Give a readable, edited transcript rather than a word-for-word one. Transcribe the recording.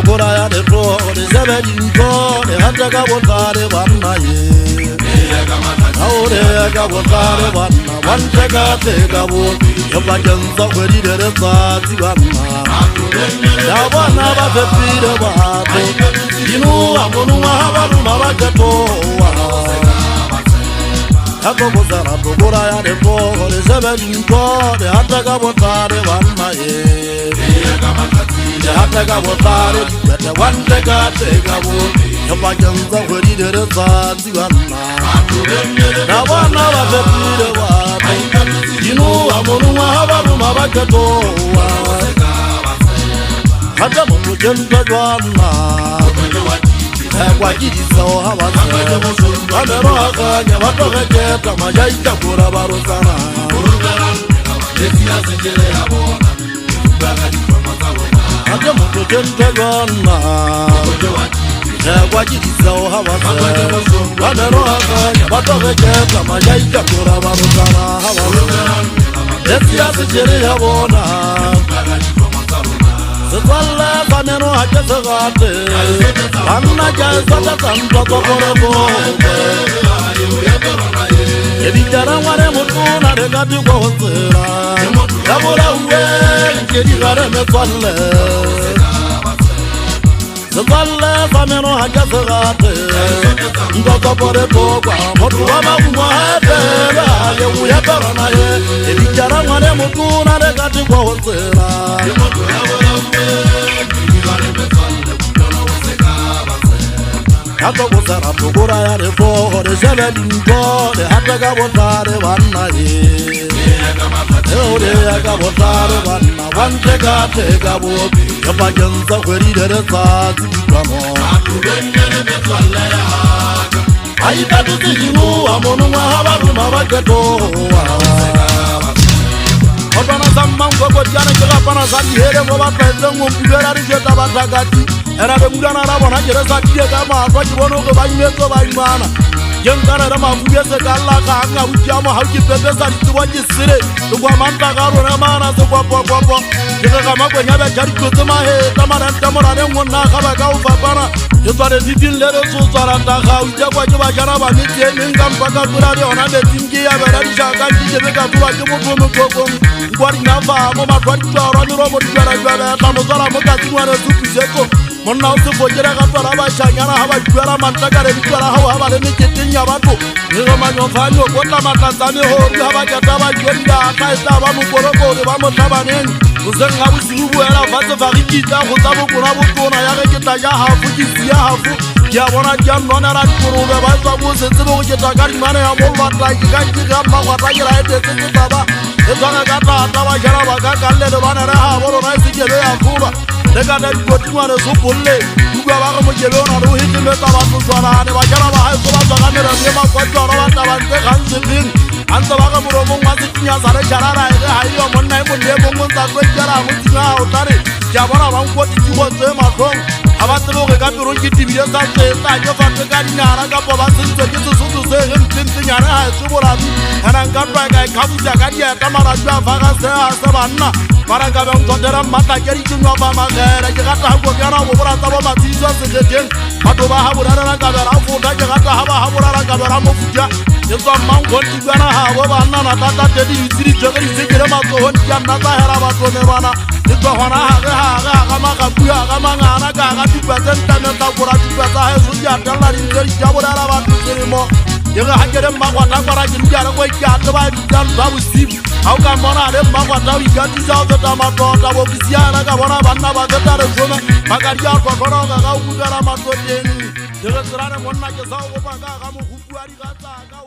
tokora ya de pro de sebe dinko de hata ka botare banna ye aure ka botare banna wante ka te ka bo yo ba janza kwedi de tsati banna ya bana ba fepire ba to dinu amonu wa ba ma ba to wa hako botara tokora ya de pro de sebe dinko de hata ka botare banna ye hata ka botare de wante ka te ka bo yo ba janza kwedi de tsati banna na bana ba fepire ba dinu amonu wa ba to wa hata mungu jenta jwana kwa jidi sao hawa wana roha kanya watu kajeta majaita kura barusana hata mungu jenta jwana kwa jidi sao hawa wana roha kanya watu kajeta majaita kura barusana hawa Desi asijere ya bona Sezwala zaneno hache segate Anna jaya sata santa tokore bobe Yedijara ware mutuna regati kwa hosera Yabura uwe nkedi gare meswale Sezwala zaneno hache segate Ndoko pore tokwa Motu wama umwahebela Yewe barana ye Ebijara mwane mutuna regati kwa hosera Hata botara tokora ya refo de sebe dinko de hata ka botare banna ye ode ya ka botare banna wante ka te ka bo ya ba janza kweri de sa tikano ai ta tu dinu amonu wa habaru ma ba keto Odana samman ko jana kala pana sali here mo ba pende mo bibera ri jeta ba tagati era de mudana ra bona jere sa tie ka ma ko jibono ko ba nyeto ba imana jengara ra ma fuye se kala ka anga uja mo hauji pepe sa ti waji sire to gwa manta ka ro na mana so po jega ka ma ko nyabe jari ko ma he tamara tamara ne ngona ka ba ka u fa para yo tare ditin le ro so tsara ta ka uja kwa jiba jara ba ni tie ni ngam pa ka kura de ona de tingi ya ba ra shaka ji je ka tuwa ke mo ko Gwari nava mo matwari twara ni romo twara twara tamo zara mo ka twara zuku seko monna uso bojera ka twara ba shanyana haba twara mantaka re twara haba le ni ketinya bato ni roma nyo fanyo ko ta matanzani ho ri haba ka taba yenda ka sta ba mo koroko re ba mo tabaneni uzenga usibu era vato varikita go tabo kona bo kona ya ke ta ya hafu ki ya hafu ya bona jam nona ra kuru be ba tsa bo se tsebo ke ta kari mane ya mo mata ki ka ki ga ma wa ta ira ete se baba Ezanga kata atawa jara baka kalle de bana ra ha boro na sikebe ya kuba de ka de kotima re so bolle duga ba ko mo jebe ona ro hiti me ta ba so sara de ba jara ba ha so ba ga ne ra ne ma ko jara ba ta ba te kan sibin anta ba ga mo ro mo ma tinya sare jara ra de ha yo mon nai mo de mo mo ta ko jara mo tinya o tare ja bara ba ko ti ko se ma ko abatse bo ga ro ki ti bi sa se ta yo fa te ga ni ara ga bo ba se so ke so so se hem tin tinya ra ha so bo ra ana ga ba ga ka bu ja ga ya tamara jwa fa ga se a se banna para ga ba ngo dera mata keri ki no ba ma ga ra ga ta go ga ra bo ra ta bo ma ti so se je ten ma do ba ha bo ra ra ga ra fu da ga ta ha ba ra ga ra mo fuja ye so man go ti ga na ha bo ba na na ta ta te di siri je ga se ge ma so hon ya na ta hera ba to ne bana ye so hona ha ga ma ga bu ya ga ma na ga ga ti ba ten ta na ta go ra ti ba ta he so ya ta la ri je ja bo ra ba tu se mo Yega hajere magwa takara jinjara kwa ikia ataba ikijan babu sibu Hauka mona ade magwa tawi ganti sao zeta matota Wo kisiana ka wana banna ba zeta rezume Magaria kwa koronga ka ukudara matoteni Yega sirane mwana ke sao kwa ka kamu huku ari gata ka